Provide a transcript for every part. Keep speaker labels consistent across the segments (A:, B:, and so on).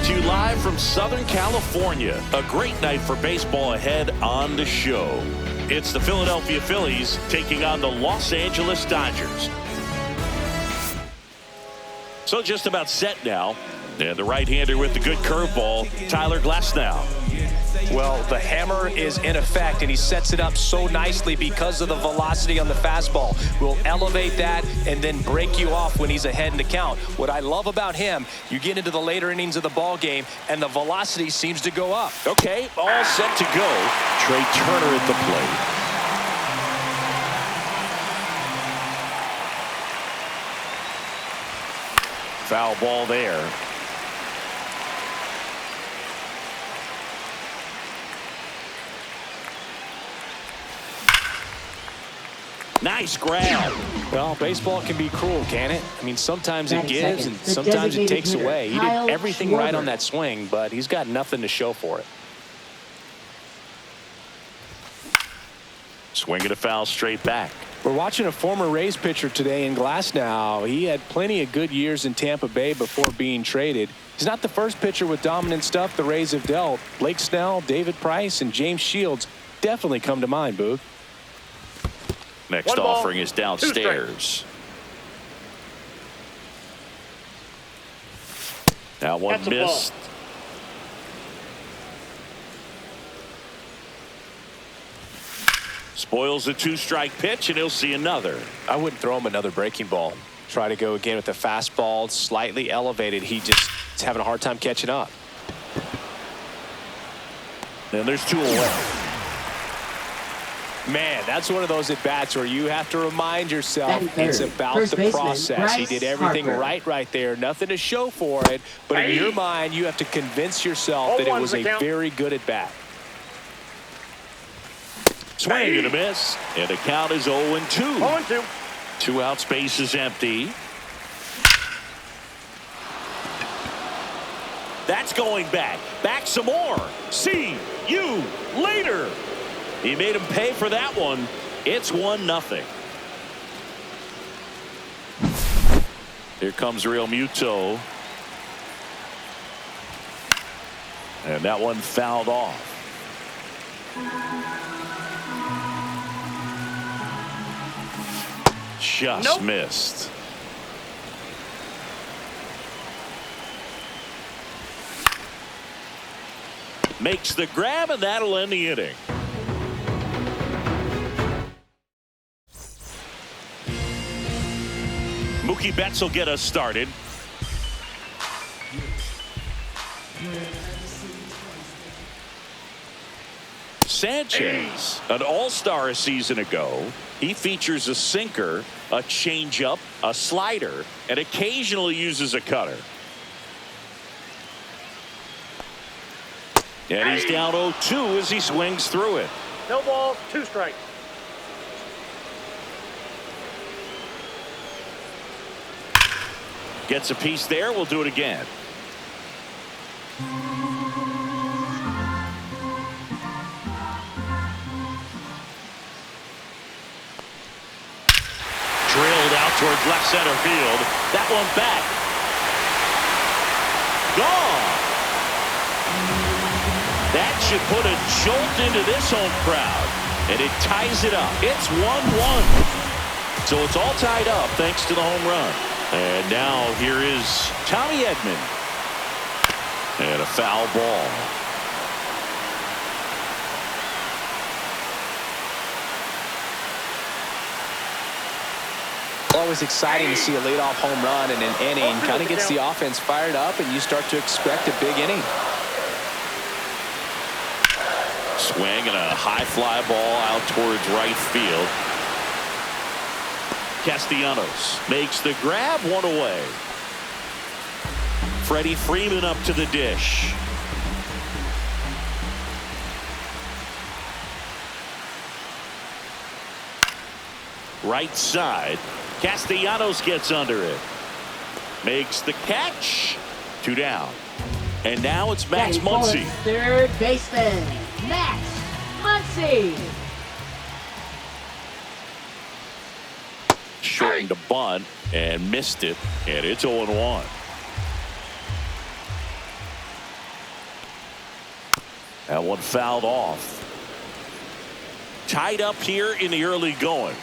A: to you live from Southern California. A great night for baseball ahead on the show. It's the Philadelphia Phillies taking on the Los Angeles Dodgers. So just about set now. And the right-hander with the good curveball, Tyler Glasnow.
B: Well, the hammer is in effect, and he sets it up so nicely because of the velocity on the fastball. Will elevate that and then break you off when he's ahead in the count. What I love about him, you get into the later innings of the ball game, and the velocity seems to go up.
A: Okay, all set to go. Trey Turner at the plate. Foul ball there. Nice grab.
B: Well, baseball can be cruel, can it? I mean, sometimes it gives and sometimes it takes away. He did everything right on that swing, but he's got nothing to show for it.
A: Swing at a foul straight back.
B: We're watching a former Rays pitcher today in Glasnow. He had plenty of good years in Tampa Bay before being traded. He's not the first pitcher with dominant stuff the Rays have dealt. Blake Snell, David Price, and James Shields definitely come to mind, Boog.
A: Next offering is downstairs. That one missed. Spoils the two-strike pitch, and he'll see another.
B: I wouldn't throw him another breaking ball. Try to go again with the fastball, slightly elevated. He's having a hard time catching up.
A: And there's two away.
B: Man, that's one of those at-bats where you have to remind yourself it's about the process. He did everything right there. Nothing to show for it. But in your mind, you have to convince yourself that it was a very good at-bat.
A: Swing and a miss. And the count is 0-2.
C: 0-2.
A: Two out, space is empty. That's going back. Back some more. See you later. He made him pay for that one. It's 1-0. Here comes Real Muto. And that one fouled off. Just missed. Makes the grab, and that'll end the inning. Mookie Betts will get us started. Sanchez, an all-star a season ago. He features a sinker, a changeup, a slider, and occasionally uses a cutter. And he's down 0-2 as he swings through it.
C: No balls, 2 strikes.
A: Gets a piece there. We'll do it again. Drilled out towards left center field. That one back. Gone. That should put a jolt into this home crowd. And it ties it up. It's 1-1. So it's all tied up thanks to the home run. And now here is Tommy Edman. And a foul ball.
B: Always exciting to see a leadoff home run in an inning. Kind of gets the offense fired up, and you start to expect a big inning.
A: Swing and a high fly ball out towards right field. Castellanos makes the grab, one away. Freddie Freeman up to the dish. Right side. Castellanos gets under it. Makes the catch. 2 down. And now it's Max Muncy.
D: Third baseman, Max Muncy.
A: Shortened a bunt and missed it. And it's 0-1. That one fouled off. Tied up here in the early going.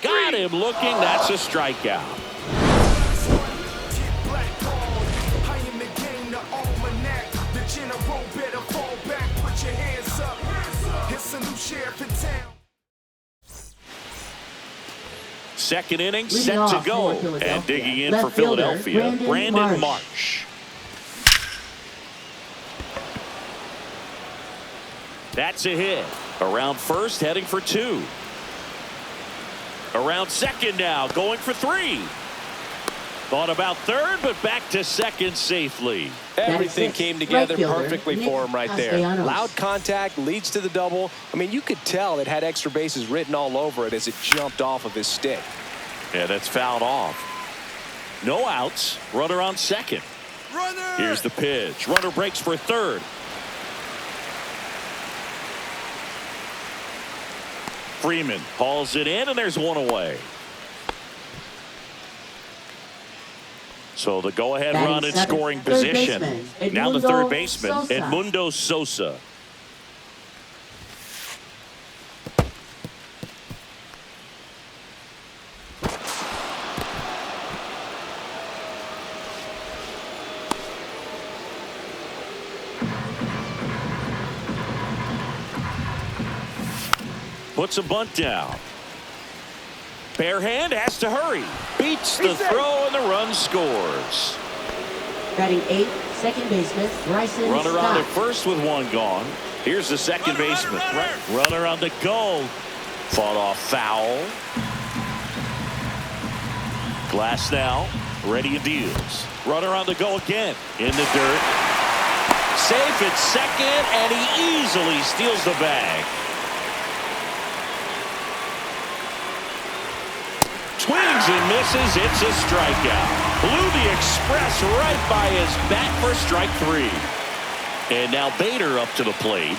A: Got him looking. That's a strikeout. Second inning set to go. And digging in for Philadelphia, Brandon Marsh. That's a hit. Around first, heading for 2. Around second now, going for 3. Thought about third, but back to second safely.
B: Everything came together perfectly for him right there. Loud contact leads to the double. I mean, you could tell it had extra bases written all over it as it jumped off of his stick.
A: Yeah, that's fouled off. No outs. Runner on second. Runner! Here's the pitch. Runner breaks for third. Freeman hauls it in, and there's one away. So the go-ahead run in scoring position. Now the third baseman, Edmundo Sosa. Puts a bunt down. Bare hand has to hurry. Beats the throw and the run scores.
D: Batting 8th, second baseman Bryson
A: Runner
D: Stott.
A: on to first with one gone. Here's the second baseman. Runner on the go. Fought off foul. Glass now. Ready and deals. Runner on the go again. In the dirt. Safe at second, and he easily steals the bag. Swings and misses. It's a strikeout. Blew the express right by his bat for strike 3. And now Bader up to the plate.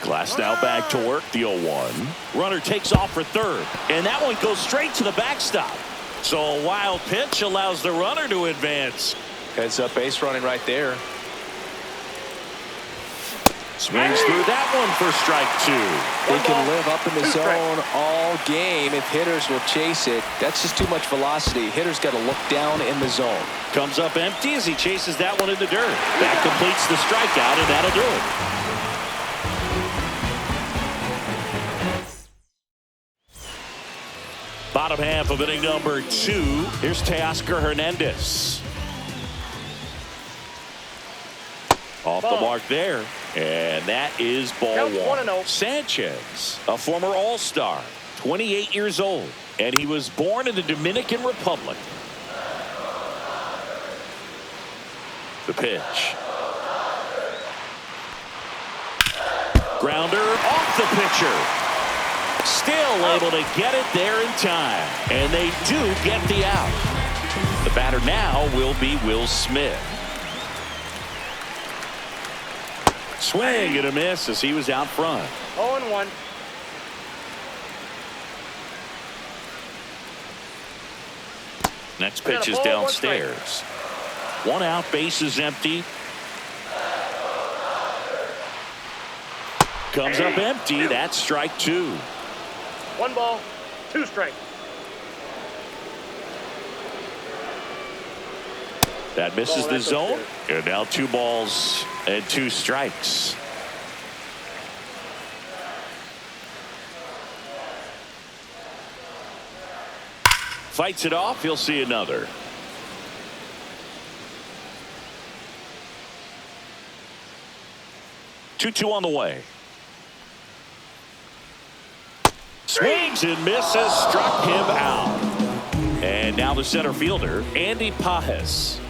A: Glass now back to work. The 0-1. Runner takes off for third. And that one goes straight to the backstop. So a wild pitch allows the runner to advance.
B: Heads up base running right there.
A: Swings through that one for strike 2.
B: They can live up in the zone all game if hitters will chase it. That's just too much velocity. Hitters got to look down in the zone.
A: Comes up empty as he chases that one in the dirt. That completes the strikeout, and that'll do it. Bottom half of inning number 2. Here's Teoscar Hernandez. Off the mark there. And that is ball 1. Sanchez, a former All-Star, 28 years old. And he was born in the Dominican Republic. The pitch. Grounder off the pitcher. Still able to get it there in time. And they do get the out. The batter now will be Will Smith. Swing and a miss as he was out front.
C: 0-1.
A: Next pitch is downstairs. 1 out, base is empty. Comes up empty. That's strike 2.
C: 1 ball, 2 strikes.
A: That misses the zone. And now 2 balls and 2 strikes. Fights it off. He'll see another. Two on the way. Swings and misses. Struck him out. And now the center fielder, Andy Pages.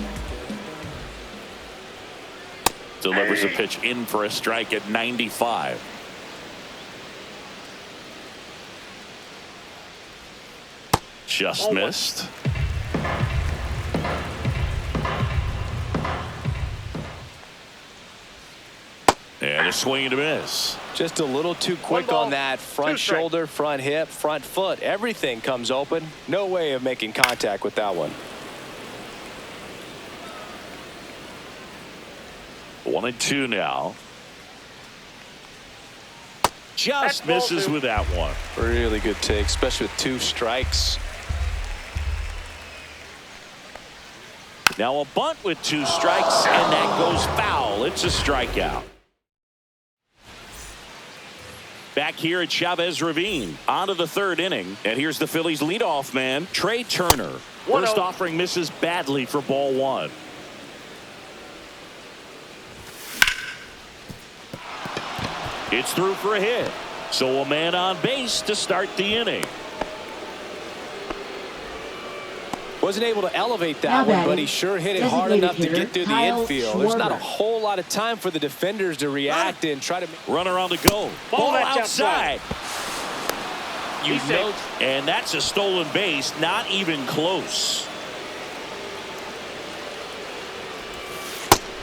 A: Delivers a pitch in for a strike at 95. Just missed. And a swing and a miss.
B: Just a little too quick on that front shoulder, front hip, front foot. Everything comes open. No way of making contact with that one.
A: 1-2 now. Just misses with that one.
B: Really good take, especially with 2 strikes.
A: Now a bunt with 2 strikes, and that goes foul. It's a strikeout. Back here at Chavez Ravine, on to the 3rd inning, and here's the Phillies' leadoff man, Trey Turner. First offering misses badly for ball 1. It's through for a hit, so a man on base to start the inning.
B: Wasn't able to elevate that one, but he sure hit it hard enough to get through the infield. There's not a whole lot of time for the defenders to react and try to.
A: Runner on the go. Ball outside. You know, and that's a stolen base. Not even close.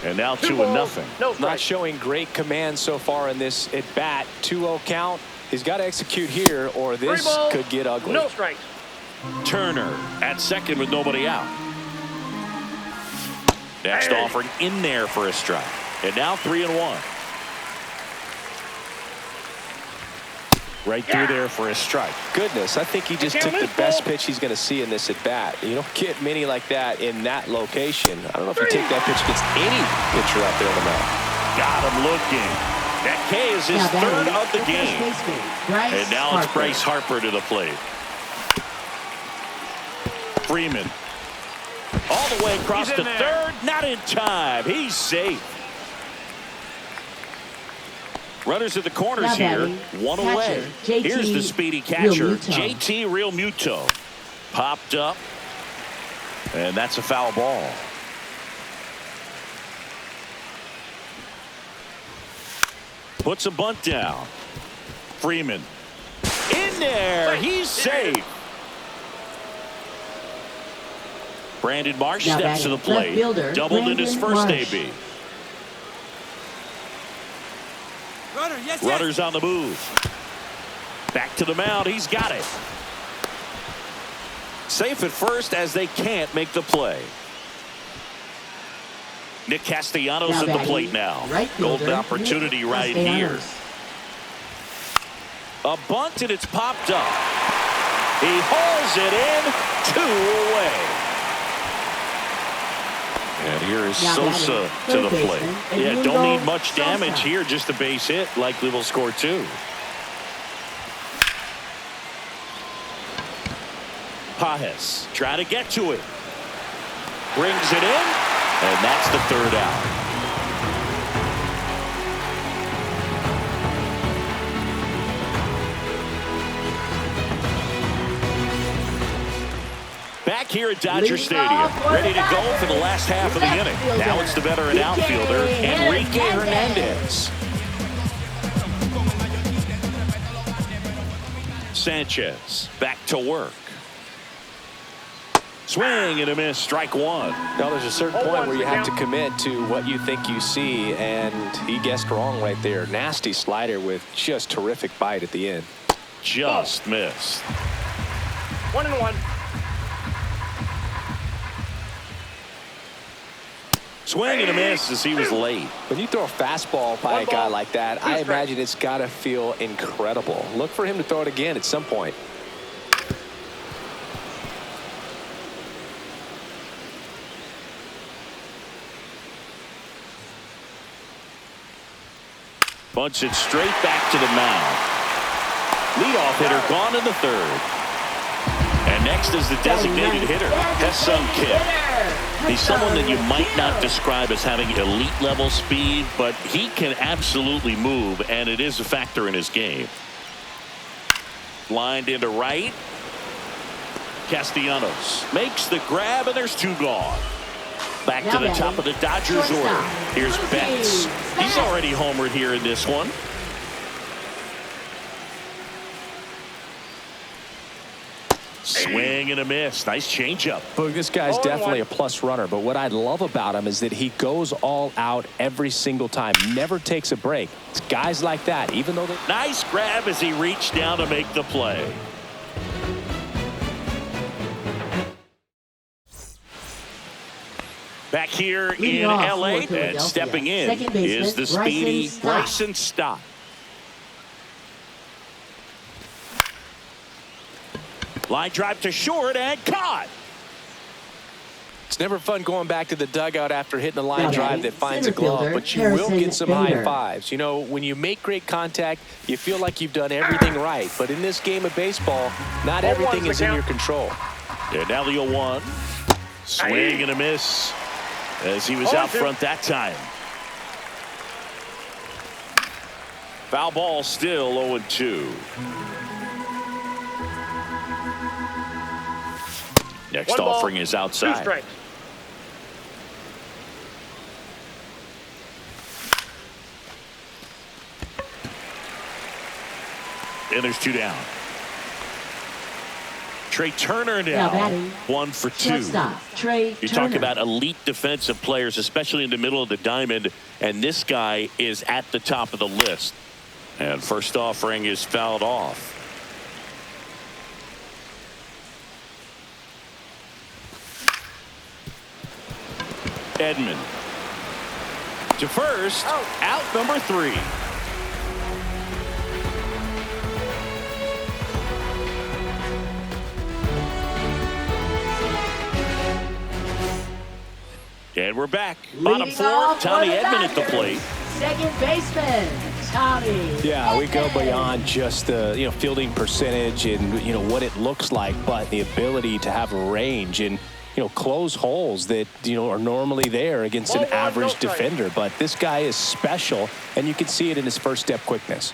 A: And now 2-0.
B: Not showing great command so far in this at bat. 2-0 count. He's got to execute here, or this could get ugly.
C: No strikes.
A: Turner at second with nobody out. Next offering in there for a strike. And now 3-1. Right through there for a strike.
B: Goodness, I think he just took the best pitch he's going to see in this at bat. You don't get many like that in that location. I don't know if you take that pitch against any pitcher out there on the mound.
A: Got him looking. That K is his 3rd of the game. And now it's Bryce Harper to the plate. Freeman all the way across to 3rd, not in time. He's safe. Runners at the corners here, 1 away. Here's the speedy catcher, JT Realmuto. Popped up, and that's a foul ball. Puts a bunt down. Freeman in there. He's safe. Brandon Marsh steps to the plate. Doubled in his first AB. Runners on the move. Back to the mound. He's got it. Safe at first as they can't make the play. Nick Castellanos at the plate now. Golden opportunity right here. A bunt, and it's popped up. He hauls it in. 2 away. And here is Sosa to the plate. Yeah, don't need much damage here. Just a base hit. Likely will score 2. Pages trying to get to it. Brings it in. And that's the 3rd out. Back here at Dodger Stadium, ready to go for the last half of the inning. Now it's the veteran outfielder, Enrique Hernandez. Sanchez back to work. Swing and a miss, strike 1.
B: Now there's a certain point where you have to commit to what you think you see, and he guessed wrong right there. Nasty slider with just terrific bite at the end.
A: Just missed.
C: 1-1.
A: Swing and a miss as he was late.
B: When you throw a fastball by a guy like that, I imagine it's got to feel incredible. Look for him to throw it again at some point.
A: Bunts it straight back to the mound. Leadoff hitter gone in the 3rd. And next is the designated hitter, Ha-Seong Kim. He's someone that you might not describe as having elite level speed, but he can absolutely move, and it is a factor in his game. Lined into right. Castellanos makes the grab, and there's 2 gone. Back to the top of the Dodgers order. Here's Betts. He's already homered here in this one. Swing and a miss. Nice changeup.
B: Boog, this guy's
C: 0-1.
B: definitely a plus runner, but what I love about him is that he goes all out every single time, never takes a break. It's guys like that, even though they...
A: Nice grab as he reached down to make the play. Back here
D: Leading
A: in
D: off for
A: L.A. and
D: Philadelphia.
A: stepping in
D: Second baseman,
A: is the speedy
D: Bryson Stott.
A: Bryson Stott. Line drive to short and caught.
B: It's never fun going back to the dugout after hitting a line
D: Now
B: drive
D: batting,
B: that finds a
D: center
B: glove,
D: fielder,
B: but you will
D: Harrison
B: get some
D: Bader.
B: high fives. You know, when you make great contact, you feel like you've done everything right. But in this game of baseball, not
C: 0-1's
B: everything
C: the
B: is in
C: count.
B: your control.
A: And now the 0-1. Swing and a miss as he was out
C: 0-2.
A: front that time. Foul ball still 0-2. Next
C: 1 ball,
A: offering is
C: 2
A: outside.
C: strikes.
A: And there's 2 down. Trey Turner
D: Now
A: now
D: batting,
A: 1 for 2.
D: Shortstop, Trey
A: You
D: Turner.
A: talk about elite defensive players, especially in the middle of the diamond, and this guy is at the top of the list. And first offering is fouled off. Edman to first, out number 3. And we're back. Bottom
D: Leading
A: 4,
D: off for
A: Tommy
D: the
A: Edman at the
D: Dodgers,
A: plate.
D: Second baseman, Tommy.
B: Yeah, we go
D: Edman.
B: beyond just the fielding percentage and what it looks like, but the ability to have range and close holes that are normally there against an
C: 1-1,
B: average
C: no strike.
B: defender. But this guy is special, and you can see it in his first step quickness.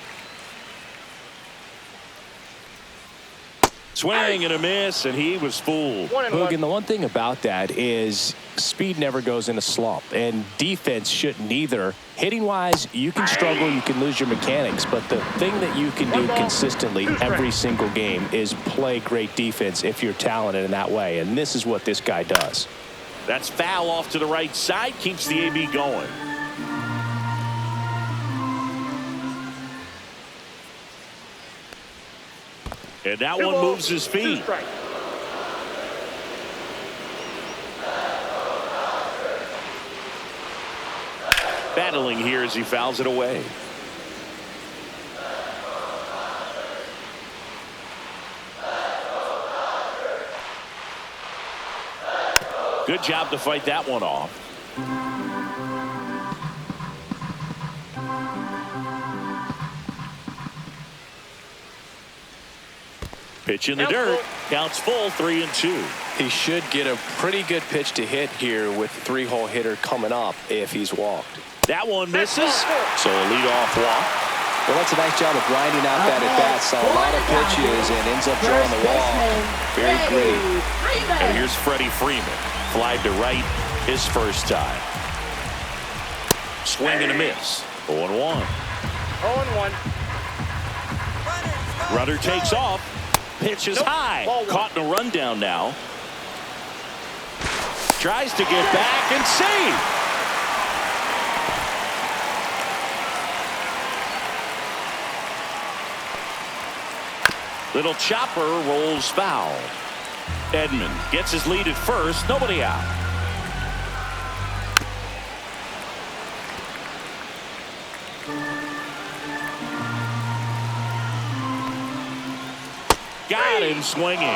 A: Swing and a miss, and he was fooled.
C: 1-1.
B: Boog, and the one thing about that is speed never goes in a slump, and defense shouldn't either. Hitting-wise, you can struggle, you can lose your mechanics, but the thing that you can do consistently every single game is play great defense if you're talented in that way, and this is what this guy does.
A: That's foul off to the right side, keeps the AB going. And that
C: 2
A: one
C: balls,
A: moves his
C: 2
A: feet.
C: strikes.
A: Battling here as he fouls it away. Good job to fight that one off. Pitch in the
C: Counts
A: dirt.
C: full.
A: Counts full, 3-2.
B: He should get a pretty good pitch to hit here with the 3-hole hitter coming up if he's walked.
A: That one misses. So a leadoff walk.
B: Well, that's a nice job of grinding out that at bat. Saw a lot of pitches and ends up drawing the wall. Very gritty.
A: And here's Freddie Freeman. Flied to right his first time. Swing and a miss. 0-1.
C: 0-1.
A: Runner takes off. Pitch is
C: Nope.
A: high.
C: Ball 1.
A: Caught in a rundown now. Tries to get back and save. Little chopper rolls foul. Edman gets his lead at first. Nobody out. Got him swinging.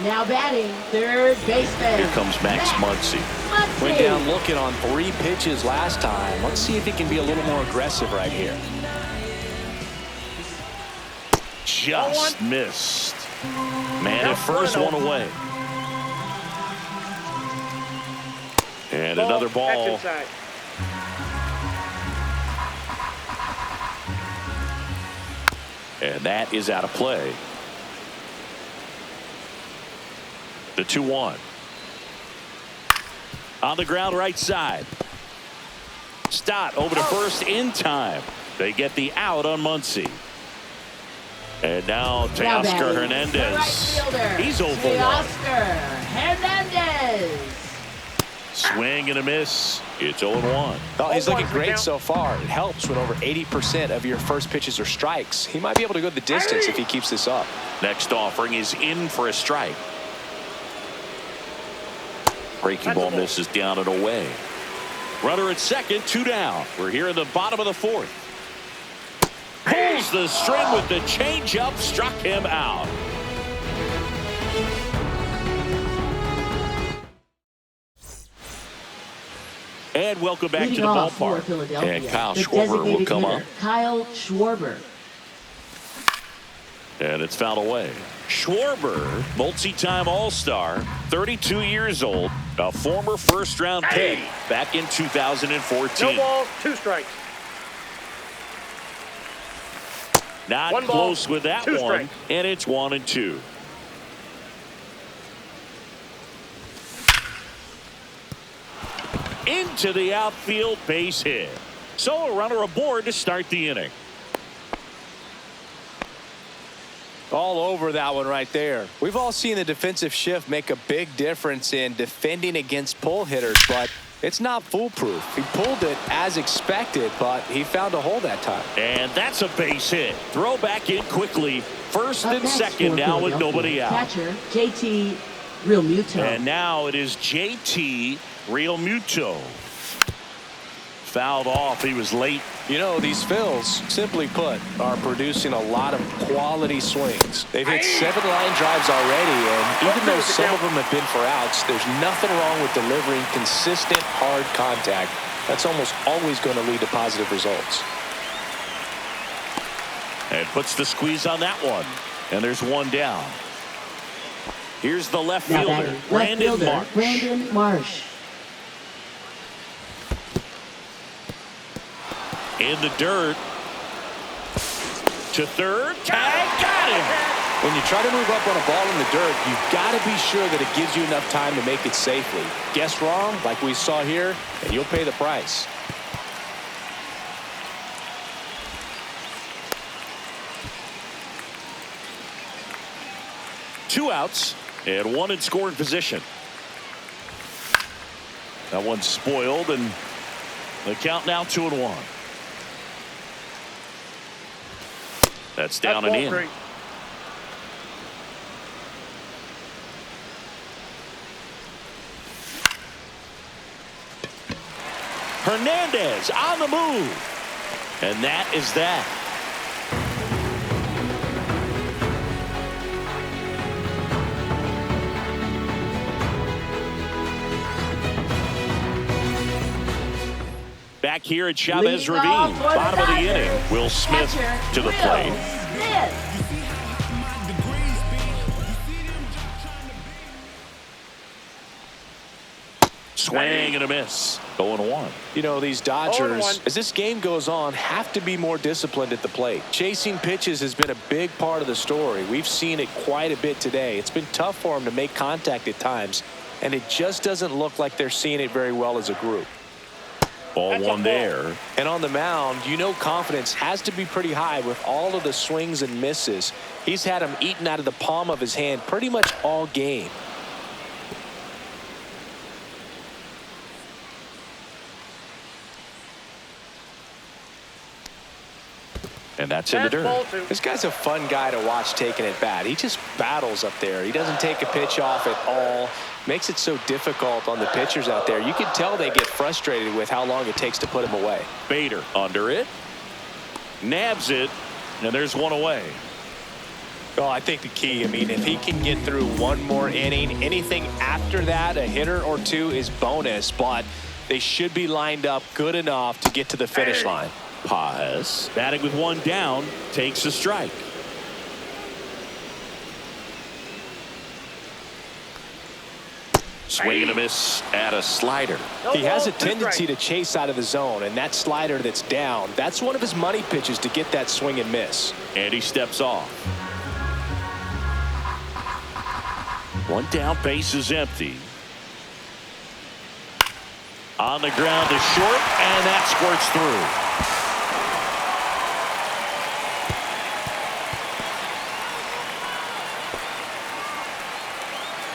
D: Now batting, third baseman.
A: Here comes Max Muncy.
B: Went down looking on 3 pitches last time. Let's see if he can be a little more aggressive right here.
A: Just missed. Man at
C: Now
A: first,
C: 1-0.
A: one away. And
C: Ball,
A: another
C: that's
A: ball.
C: inside.
A: And that is out of play. The 2-1. On the ground right side. Stott over to first in time. They get the out on Muncy. And now
D: Now
A: Teoscar
D: batting, the right
A: Hernandez.
D: fielder,
A: He's over one.
D: Teoscar Hernandez.
A: Swing and a miss. It's 0-1.
B: Oh, he's looking great
C: count.
B: so far. It helps when over 80% of your first pitches are strikes. He might be able to go the distance if he keeps this up.
A: Next offering is in for a strike. Breaking
C: That's a
A: ball
C: ball.
A: misses down and away. Runner at second, 2 down. We're here in the bottom of the 4th. Pulls the string with the changeup, struck him out. And welcome back
D: Leading
A: to the
D: off for
A: ballpark.
D: Philadelphia,
A: And Kyle
D: the
A: Schwarber will
D: designated
A: come
D: hitter,
A: up.
D: Kyle Schwarber.
A: And it's fouled away. Schwarber, multi-time All-Star, 32 years old, a former first-round pick back in 2014.
C: No balls, 2 strikes.
A: Not
C: One ball,
A: close with that
C: 2
A: one,
C: strikes.
A: and it's 1-2. Into the outfield, base hit. So a runner aboard to start the inning.
B: All over that one right there. We've all seen the defensive shift make a big difference in defending against pull hitters, but it's not foolproof. He pulled it as expected, but he found a hole that time.
A: And that's a base hit. Throw back in quickly. First
D: Up
A: and
D: next
A: second
D: for
A: now with
D: Philadelphia,
A: nobody out.
D: Catcher JT Realmuto.
A: And now it is JT Realmuto. Fouled off. He was late.
B: You know, these Phils, simply put, are producing a lot of quality swings. They've hit 7 line drives already, and even though some of them have been for outs, there's nothing wrong with delivering consistent, hard contact. That's almost always going to lead to positive results.
A: And puts the squeeze on that one. And there's 1 down. Here's the left
D: Now
A: fielder,
D: batting, left
A: Brandon
D: fielder,
A: Marsh.
D: Brandon Marsh.
A: In the dirt. To third. Tag. Got him.
B: When you try to move up on a ball in the dirt, you've got to be sure that it gives you enough time to make it safely. Guess wrong, like we saw here, and you'll pay the price.
A: Two outs and 1 in scoring position. That one's spoiled, and the count now 2-1. That's down
C: That's
A: and
C: ball
A: in.
C: 3.
A: Hernandez on the move. And that is that. Back here at Chavez
D: Leading off
A: Ravine,
D: for the
A: bottom of the
D: Dodgers,
A: inning. Will Smith
D: catcher,
A: to the
D: Will
A: plate.
D: Smith.
A: Swing and a miss. 0-1.
B: You know, these Dodgers,
C: 0-1.
B: as this game goes on, have to be more disciplined at the plate. Chasing pitches has been a big part of the story. We've seen it quite a bit today. It's been tough for them to make contact at times, and it just doesn't look like they're seeing it very well as a group.
A: Ball
C: That's a
A: 1
C: ball.
A: there.
B: And on the mound, you know confidence has to be pretty high with all of the swings and misses. He's had them eaten out of the palm of his hand pretty much all game.
A: And that's in the
C: That's
A: dirt.
C: ball 2.
B: This guy's a fun guy to watch taking it bat. He just battles up there. He doesn't take a pitch off at all. Makes it so difficult on the pitchers out there. You can tell they get frustrated with how long it takes to put him away.
A: Bader under it. Nabs it. And there's 1 away.
B: Well, I think the key, I mean, if he can get through 1 more inning, anything after that, a hitter or 2 is bonus, but they should be lined up good enough to get to the finish line.
A: Paz batting with 1 down, takes a strike. Swing and a miss at a slider.
C: No
B: He has a
C: balls, 2
B: tendency
C: strikes.
B: to chase out of the zone, and that slider that's down, that's one of his money pitches to get that swing and miss.
A: And he steps off. 1 down, base is empty. On the ground to short, and that squirts through.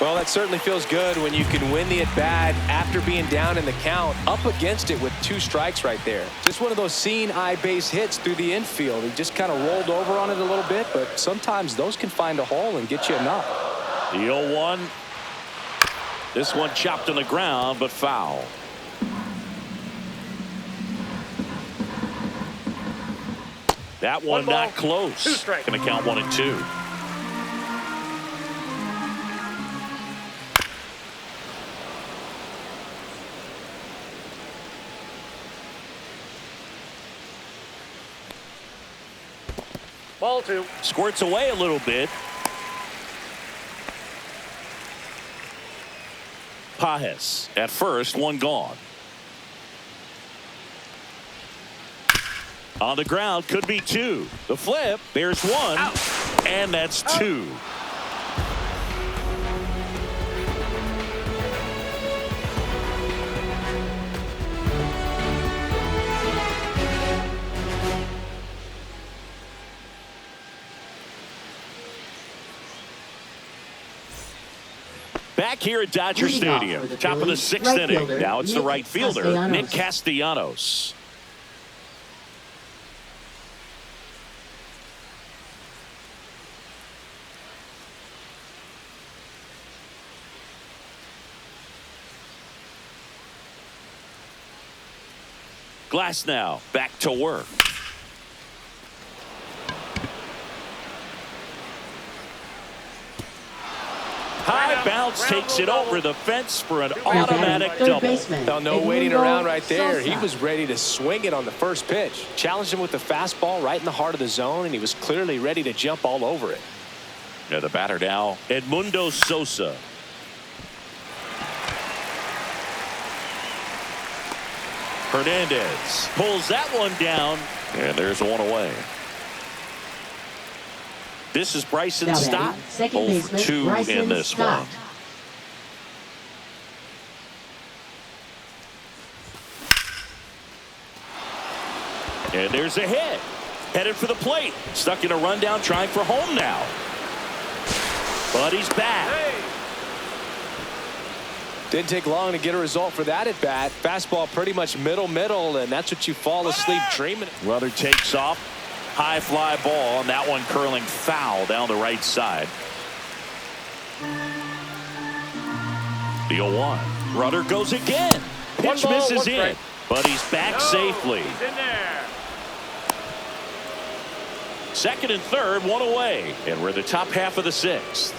B: Well, that certainly feels good when you can win the at-bat after being down in the count, up against it with 2 strikes right there. Just one of those seeing eye base hits through the infield. He just kind of rolled over on it a little bit, but sometimes those can find a hole and get you enough.
A: The 0-1. This one chopped on the ground, but foul. That one not close.
C: 2 strikes.
A: Going to count 1 and 2.
C: Ball 2.
A: Squirts away a little bit. Pages at first, 1 gone. On the ground, could be 2. The flip, there's 1. Out. And that's 2. Back here at Dodger Stadium, top of the 6th inning. Now it's the right fielder, Nick Castellanos. Glasnow back to work. High bounce takes it over the fence for an automatic double.
B: Well, no waiting around right there. He was ready to swing it on the first pitch. Challenged him with the fastball right in the heart of the zone, and he was clearly ready to jump all over it.
A: Yeah, the batter now, Edmundo Sosa. Hernandez pulls that one down, and there's 1 away. This is Bryson Stott, 0 for 2 in this one. And there's a hit. Headed for the plate. Stuck in a rundown, trying for home now. But he's back.
B: Didn't take long to get a result for that at bat. Fastball pretty much middle, and that's what you fall asleep dreaming.
A: Rudder takes off. High fly ball, and that one curling foul down the right side. The 0-1. Rudder goes again. Pitch misses in, but he's back safely.
C: He's in there.
A: Second and third, 1 away, and we're the top half of the 6th.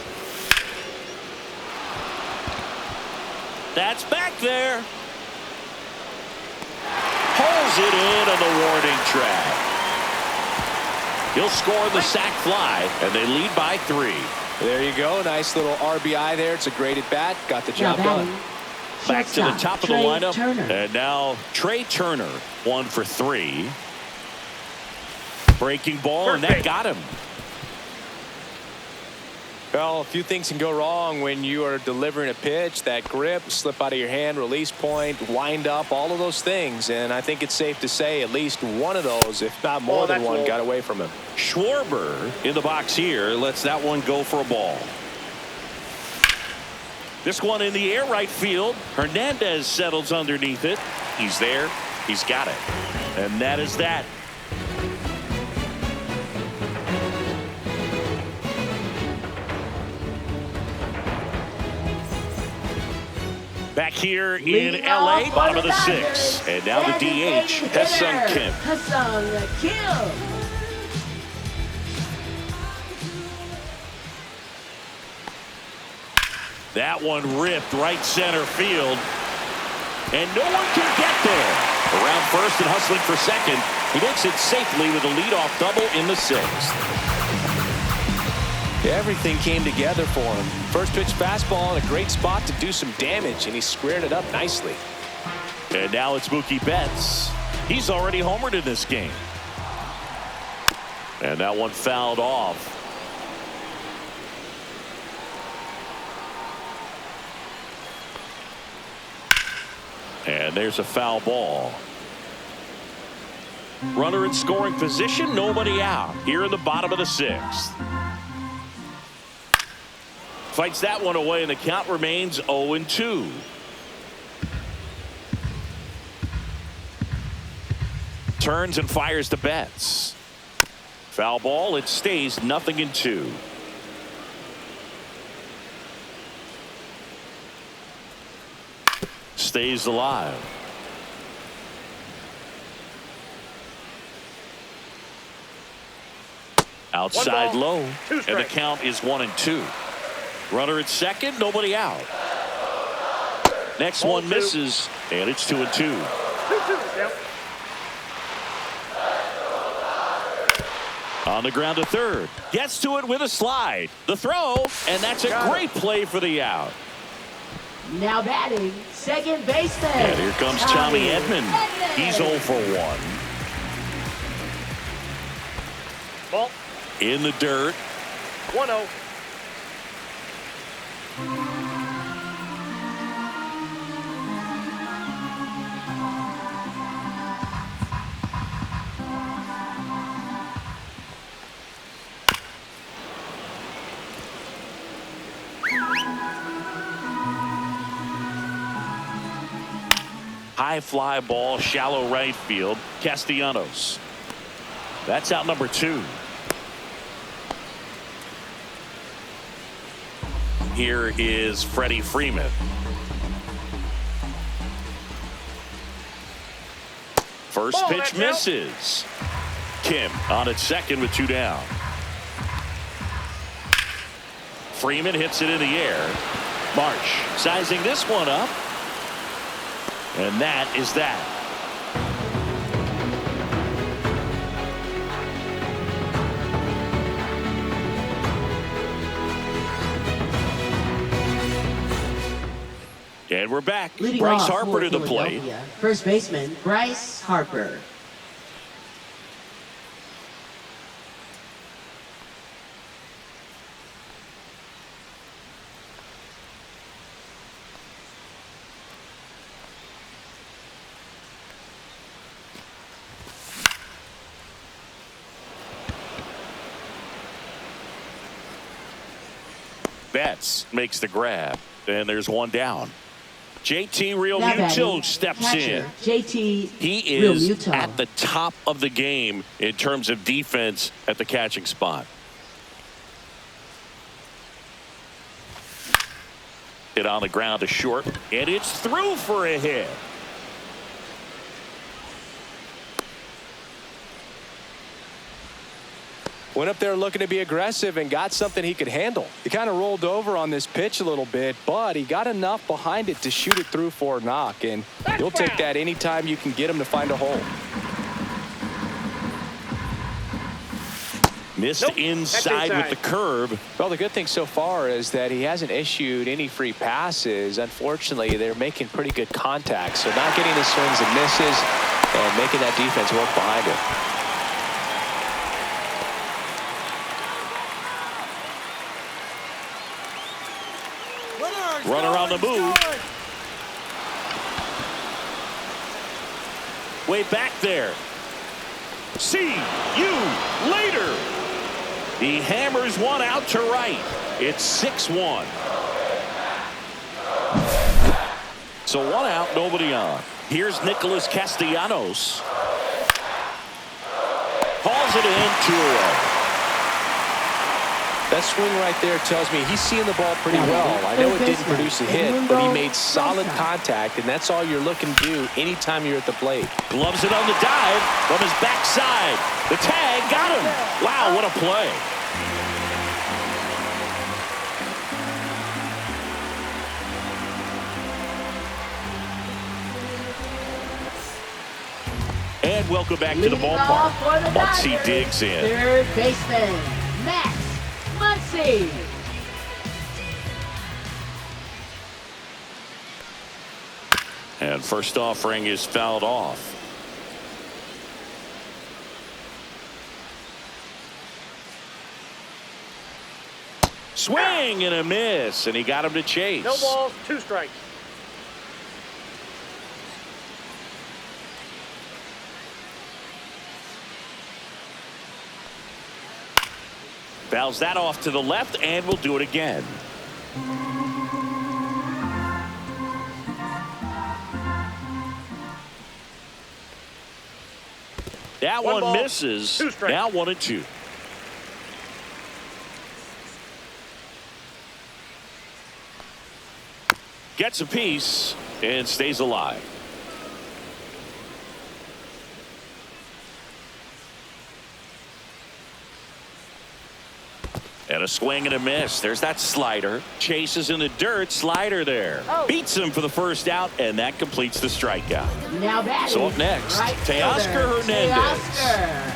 A: That's back there. Pulls it in on the warning track. He'll score the sac fly, and they lead by 3.
B: There you go. Nice little RBI there. It's a great at bat. Got the job done.
A: Back to the top of the lineup. And now Trey Turner, 1 for 3. Breaking ball, and that got him.
B: Well, a few things can go wrong when you are delivering a pitch. That grip, slip out of your hand, release point, wind up, all of those things. And I think it's safe to say at least one of those, if not more than one, got away from him.
A: Schwarber in the box here lets that one go for a ball. This one in the air right field. Hernandez settles underneath it. He's there. He's got it. And that is that. Back here in LA, bottom of the 6th. And now the DH, Ha-Seong Kim.
D: Ha-Seong Kim.
A: That one ripped right center field. And no one can get there. Around first and hustling for second. He makes it safely with a leadoff double in the 6th.
B: Everything came together for him. First pitch fastball in a great spot to do some damage, and he squared it up nicely.
A: And now it's Mookie Betts. He's already homered in this game. And that one fouled off. And there's a foul ball. Runner in scoring position, nobody out. Here in the bottom of the 6th. Fights that one away, and the count remains 0-2. Turns and fires to Betts. Foul ball. It stays 0-2. Stays alive. Outside low, and the count is 1-2. Runner at second, nobody out. Next one misses, and it's 2-2.
C: 2-2, yep.
A: On the ground to third. Gets to it with a slide. The throw, and that's a great play for the out.
D: Now batting, second baseman.
A: And here comes Tommy Edman. He's 0 for 1.
C: Ball.
A: In the dirt.
C: 1-0.
A: High fly ball, shallow right field. Castellanos. That's out number 2. Here is Freddie Freeman. First pitch misses. Kim on at second with 2 down. Freeman hits it in the air. Marsh sizing this one up. And that is that. And we're back.
D: Leading
A: Bryce
D: off
A: Harper
D: for
A: to the plate.
D: Philadelphia, first baseman Bryce Harper.
A: Betts makes the grab, and there's one down. JT Real
D: Now
A: Muto
D: batting,
A: steps
D: catcher,
A: in.
D: JT
A: He is
D: Realmuto.
A: at the top of the game in terms of defense at the catching spot. Hit on the ground to short, and it's through for a hit.
B: Went up there looking to be aggressive and got something he could handle. He kind of rolled over on this pitch a little bit, but he got enough behind it to shoot it through for a knock, and you'll take that anytime you can get him to find a hole.
A: Missed inside with the curve.
B: Well, the good thing so far is that he hasn't issued any free passes. Unfortunately, they're making pretty good contact, so not getting the swings and misses and making that defense work behind it.
A: Runner on the move. Way back there. See you later. He hammers one out to right. It's 6-1. So one out, nobody on. Here's Nicholas Castellanos. Hauls it in, 2 away.
B: That swing right there tells me he's seeing the ball pretty well. I know it didn't produce a hit, but he made solid contact, and that's all you're looking to do anytime you're at the plate.
A: Gloves it on the dive from his backside. The tag got him. Wow, what a play. And welcome back to the ballpark. Muncy digs in.
D: Third baseman Max Muncy.
A: And first offering is fouled off. Swing and a miss, and he got him to chase.
C: No balls, 2 strikes.
A: Fouls that off to the left, and we'll do it again. That
C: One
A: one
C: ball,
A: misses.
C: 2 strikes.
A: Now 1-2. Gets a piece and stays alive. And a swing and a miss. There's that slider. Chases in the dirt. Slider there.
C: Oh.
A: Beats him for the first out, and that completes the strikeout.
D: Now batting.
A: So up next,
D: right
A: Teoscar
D: fielder,
A: Hernandez.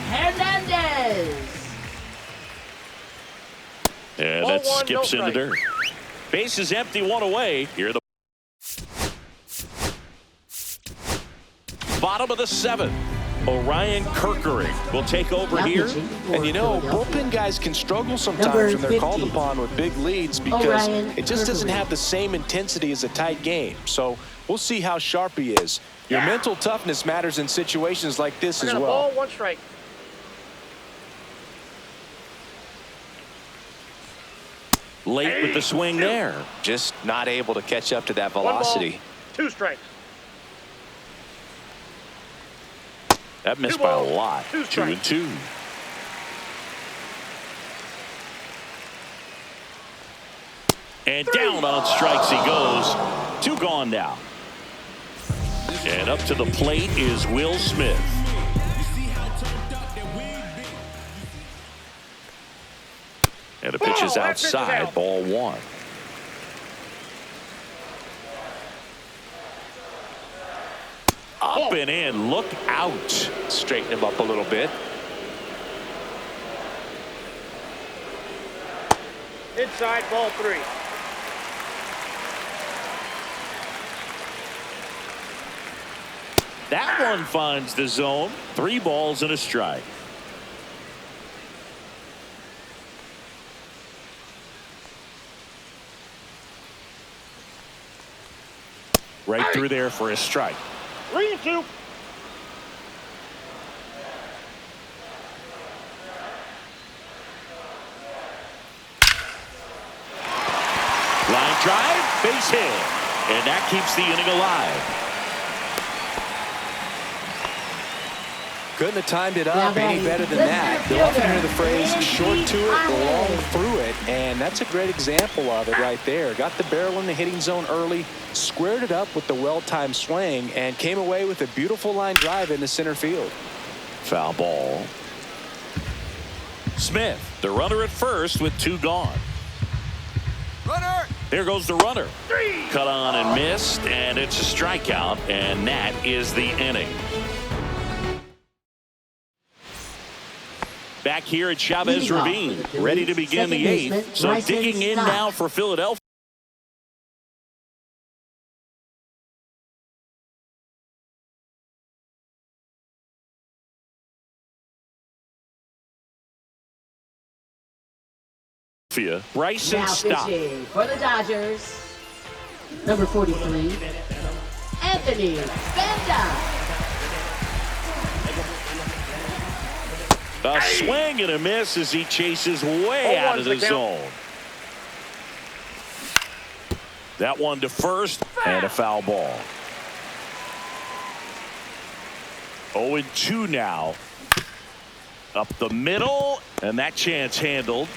D: Teoscar Hernandez.
A: And
C: Ball
A: that
C: one,
A: skips
C: no
A: in the
C: strike.
A: dirt. Base is empty, one away. Here the bottom of the 7th. Orion Kerkering will take over
D: Now
A: here.
D: pitching for
B: And you know,
D: Philadelphia.
B: bullpen guys can struggle sometimes
D: Number
B: when they're called
D: 50.
B: upon with big leads because
D: Orion
B: it just doesn't
D: Kerkering.
B: have the same intensity as a tight game. So we'll see how sharp he is. Your mental toughness matters in situations like this
C: I
B: as
C: got a
B: well.
C: ball, 1 strike.
A: Late with the swing there.
B: Just not able to catch up to that
C: 1 ball,
B: velocity.
C: 2 strikes.
A: That missed
C: Two
A: by a
C: balls,
A: lot.
C: 2 strikes.
A: 2-2. And down on strikes he goes. 2 gone now. And up to the plate is Will Smith. And the pitch is
C: Ball, that pitch is
A: outside.
C: out.
A: Ball 1. Up and in. Look out.
B: Straighten him up a little bit.
C: Inside, ball 3.
A: That one finds the zone. 3 balls and a strike. Right through there for a strike.
C: 3-2.
A: Line drive, base hit. And that keeps the inning alive.
B: Couldn't have timed it
D: Now
B: up any
D: batting,
B: better than
D: left
B: that.
D: fielder,
B: You'll often hear the phrase
D: Randy
B: short to it, long
D: Allen.
B: through it, and that's a great example of it right there. Got the barrel in the hitting zone early, squared it up with the well-timed swing, and came away with a beautiful line drive into center field.
A: Foul ball. Smith, the runner at first with 2 gone.
B: Runner!
A: There goes the runner. Cut on and missed, and it's a strikeout, and that is the inning. Back here at Chavez
D: Leading off
A: Ravine,
D: for the
A: ready to
D: Phillies,
A: begin the
D: second
A: 8th.
D: baseman,
A: So
D: Bryson
A: digging in
D: Stott.
A: now for Philadelphia. Bryson
D: Now
A: Stott.
D: pitching for the Dodgers. Number 43, Anthony Banda.
A: A swing and a miss as he chases way out of the zone. That one to first and a foul ball. 0-2 now. Up the middle, and that chance handled.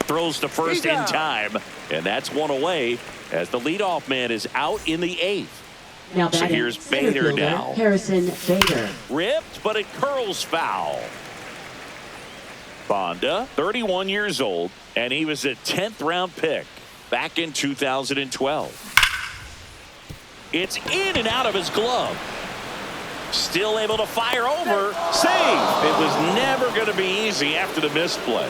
A: Throws to first in time, and that's 1 away as the leadoff man is out in the 8th.
D: Now
A: So
D: batting,
A: here's
D: center
A: Bader
D: fielder,
A: now.
D: Harrison Bader.
A: Ripped, but it curls foul. Banda, 31 years old, and he was a 10th round pick back in 2012. It's in and out of his glove. Still able to fire over. Save. It was never going to be easy after the misplay.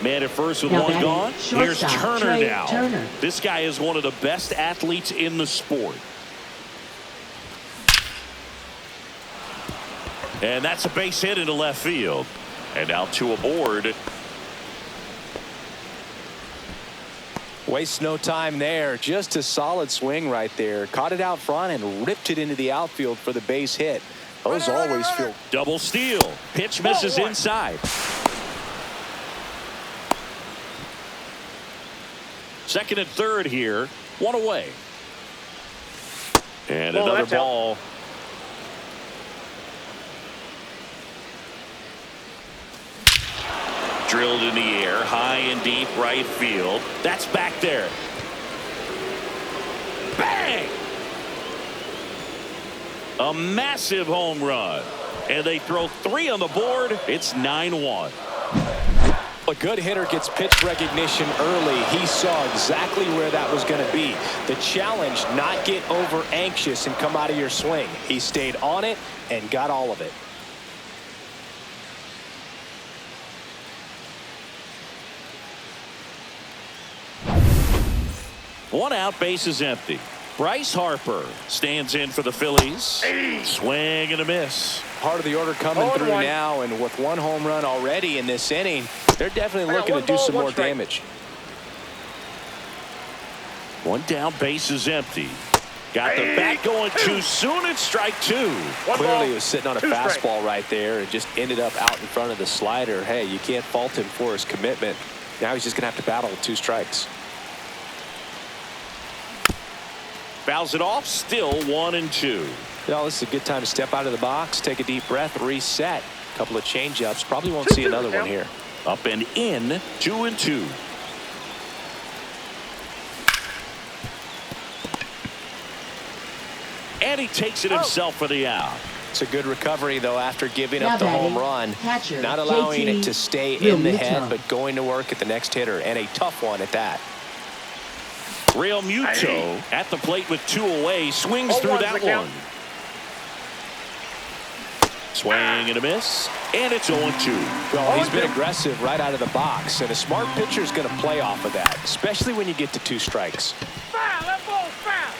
A: Man at first with
D: Now
A: 1
D: batting,
A: gone. Here's
D: shortstop,
A: Turner
D: Trey
A: now.
D: Turner.
A: This guy is one of the best athletes in the sport. And that's a base hit into left field. And now 2 aboard.
B: Wastes no time there. Just a solid swing right there. Caught it out front and ripped it into the outfield for the base hit. Those always feel.
A: Double steal. Pitch misses inside. Second and third here. One away. And
C: Well,
A: another
C: that's out.
A: ball. Drilled in the air, high and deep right field. That's back there. Bang! A massive home run. And they throw 3 on the board. It's 9-1.
B: A good hitter gets pitch recognition early. He saw exactly where that was going to be. The challenge, not get over anxious and come out of your swing. He stayed on it and got all of it.
A: One out, base is empty. Bryce Harper stands in for the Phillies. Swing and a miss.
B: Part of the order coming
C: 0-1.
B: through now, and with 1 home run already in this inning, they're definitely looking to do some more damage.
A: One down, base is empty. Got the bat going too soon. It's strike 2.
B: Clearly he was sitting on a
C: 2 strikes.
B: fastball right there and just ended up out in front of the slider. Hey, you can't fault him for his commitment. Now he's just going to have to battle with 2 strikes.
A: Fouls it off. Still 1-2.
B: You know, this is a good time to step out of the box, take a deep breath, reset. A couple of change-ups. Probably won't see another one here.
A: Up and in. 2-2. And he takes it himself for the out.
B: It's a good recovery, though, after giving
D: Now
B: up the home
D: batting,
B: run.
D: catcher,
B: Not allowing
D: JT
B: it to stay
D: Real
B: in the
D: Muto.
B: head, but going to work at the next hitter, and a tough one at that.
A: Real Muto at the plate with 2 away. Swings through
C: 0-1's
A: that
C: the count.
A: one. Swing and a miss. And it's 0-2.
B: Well, he's been aggressive right out of the box, and a smart pitcher is going to play off of that, especially when you get to 2 strikes.
C: Foul. That ball's foul.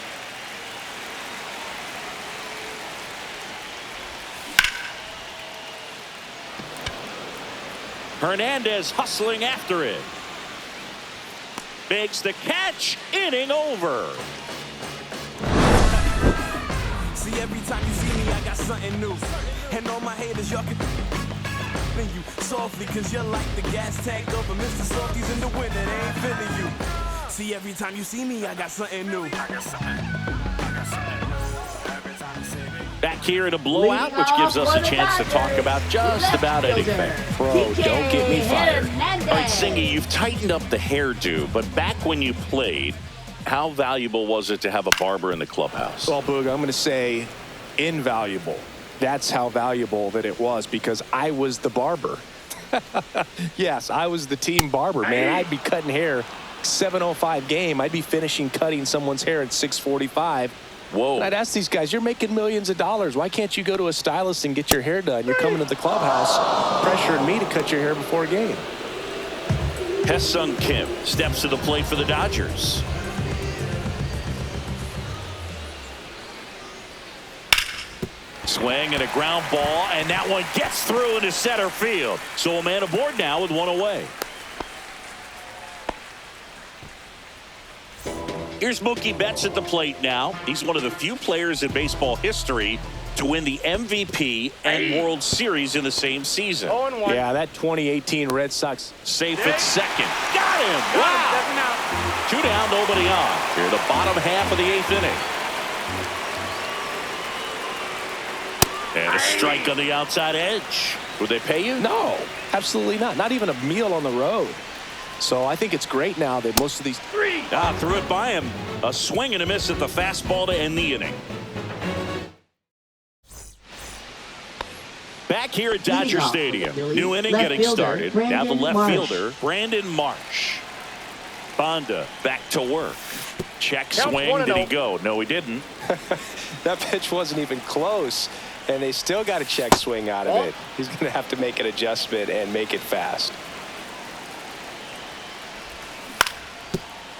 A: Hernandez hustling after it. Makes the catch. Inning over.
E: See, every time you see me, I got something new. And all my haters, y'all can you softly, cause you're like the gas tank of a Mr. Softies in the winter, they ain't feeling you. See, every time you see me, I got something new.
A: Back here in a blowout, which gives us a chance to talk about just about anything.
B: Bro, don't get me fired.
A: All right, Singy, you've tightened up the hairdo, but back when you played, how valuable was it to have a barber in the clubhouse?
B: Well, Boog, I'm going to say invaluable. That's how valuable that it was, because I was the barber. Yes, I was the team barber, man. I'd be cutting hair 7:05 game. I'd be finishing cutting someone's hair at 6:45.
A: Whoa.
B: And I'd ask these guys, you're making millions of dollars. Why can't you go to a stylist and get your hair done? You're coming to the clubhouse pressuring me to cut your hair before a game.
A: Hesung Kim steps to the plate for the Dodgers. Swing and a ground ball, and that one gets through into center field. So a man aboard now with 1 away. Here's Mookie Betts at the plate now. He's one of the few players in baseball history to win the MVP and World Series in the same season.
C: 0-1.
B: Yeah, that 2018 Red Sox.
A: Safe at second. Got him! Wow!
C: 7 out.
A: 2 down, nobody on. Here the bottom half of the 8th inning. And a strike on the outside edge. Would they pay you?
B: No, absolutely not. Not even a meal on the road. So I think it's great now that most of these.
A: Threw it by him. A swing and a miss at the fastball to end the inning. Back here at Dodger
D: Leadoff,
A: Stadium.
D: Phillies.
A: New inning
D: Left
A: getting
D: fielder,
A: started. Now the
D: Brandon
A: left
D: Marsh.
A: fielder, Brandon Marsh. Bonda back to work. Check
C: Counts
A: swing.
C: 1-0.
A: Did he go? No, he didn't.
B: That pitch wasn't even close, and they still got a check swing out of it. He's going to have to make an adjustment and make it fast.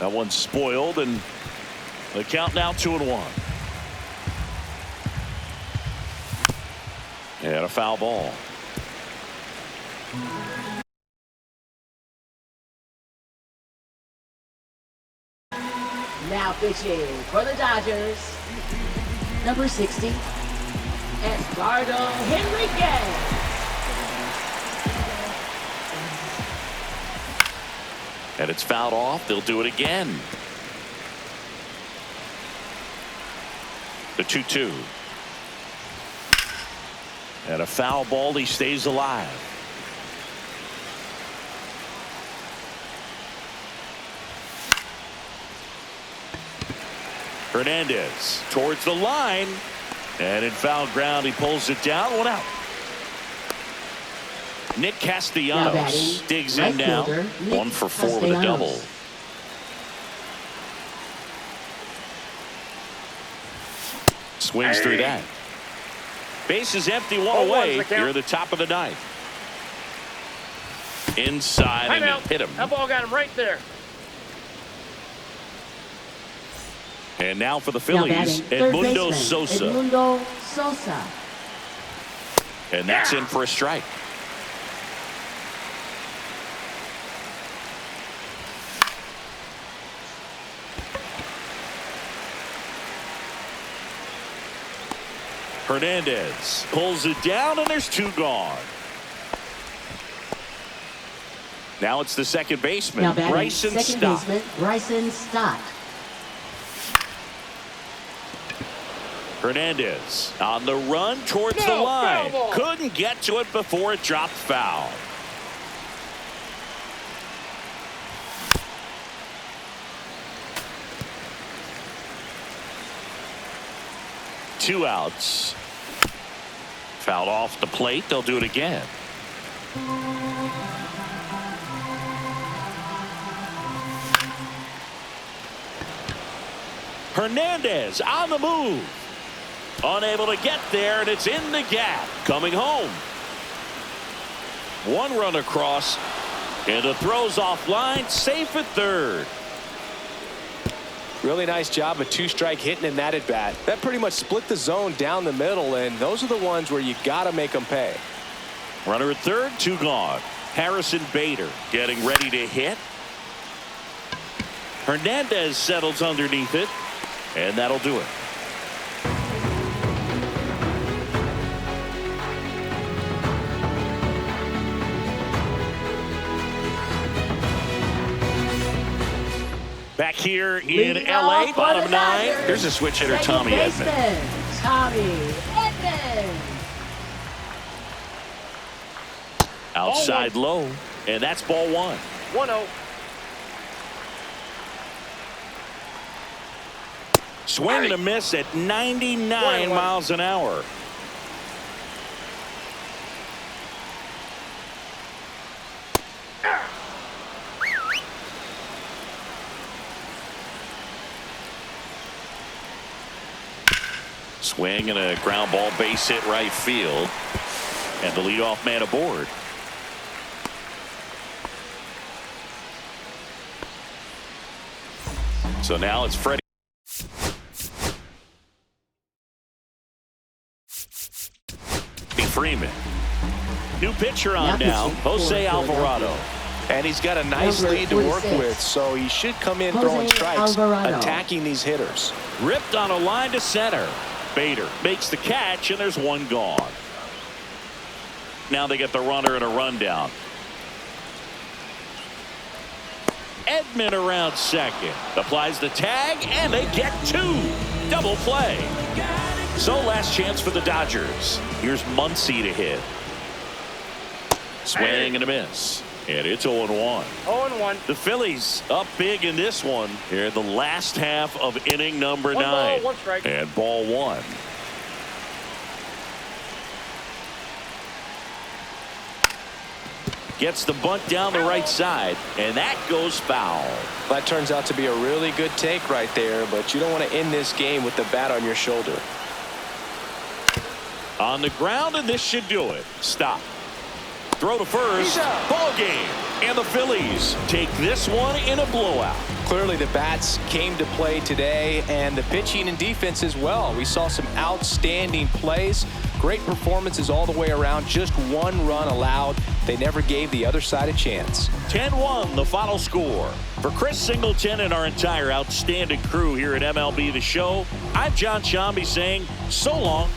A: That one's spoiled, and the count now 2-1. And a foul ball.
D: Now pitching for the Dodgers, number 60, Eduardo Henriquez.
A: And it's fouled off. They'll do it again. The 2-2. And a foul ball. He stays alive. Hernandez towards the line. And in foul ground, he pulls it down. 1 out. Nick Castellanos digs in now. 1 for 4 with a double. Swings through that. Base is empty, 1 away. Here at the top of the 9th. Inside and it hit him.
C: That ball got him right there.
A: And now for the Phillies, Edmundo Sosa.
D: Edmundo Sosa.
A: And that's in for a strike. Hernandez pulls it down, and there's 2 gone. Now it's the second baseman, Bryson Stott.
D: Bryson Stott.
A: Hernandez on the run towards the line. Couldn't get to it before it dropped foul. Two outs. Fouled off the plate. They'll do it again. Hernandez on the move. Unable to get there, and it's in the gap. Coming home. 1 run across, and the throw's offline. Safe at third.
B: Really nice job of 2-strike hitting in that at bat. That pretty much split the zone down the middle, and those are the ones where you got to make them pay.
A: Runner at third, 2 gone. Harrison Bader getting ready to hit. Hernandez settles underneath it, and that'll do it. Back here in L.A., bottom 9. Here's a switch hitter, Tommy Edman.
D: Tommy Edman.
A: Outside low, and that's ball 1.
C: 1-0.
A: Swing and a miss at 99 miles an hour. Swing and a ground ball, base hit right field, and the leadoff man aboard. So now it's Freddie Freeman. New pitcher on now, Jose Alvarado.
B: And he's got a nice lead to work with, so he should come in throwing strikes, attacking these hitters.
A: Ripped on a line to center. Bader makes the catch, and there's 1 gone. Now they get the runner and a rundown. Edman around second. Applies the tag, and they get 2. Double play. So last chance for the Dodgers. Here's Muncy to hit. Swing and a miss. And it's 0-1.
C: 0-1.
A: The Phillies up big in this one here in the last half of inning number 9.
C: 1 ball, 1 strike.
A: And ball 1. Gets the bunt down the right side, and that goes foul.
B: That turns out to be a really good take right there, but you don't want to end this game with the bat on your shoulder.
A: On the ground, and this should do it. Stop. Throw to first. Ball game. And the Phillies take this one in a blowout.
B: Clearly the bats came to play today, and the pitching and defense as well. We saw some outstanding plays. Great performances all the way around. Just 1 run allowed. They never gave the other side a chance.
A: 10-1 the final score. For Chris Singleton and our entire outstanding crew here at MLB The Show, I'm John Sciambi saying so long.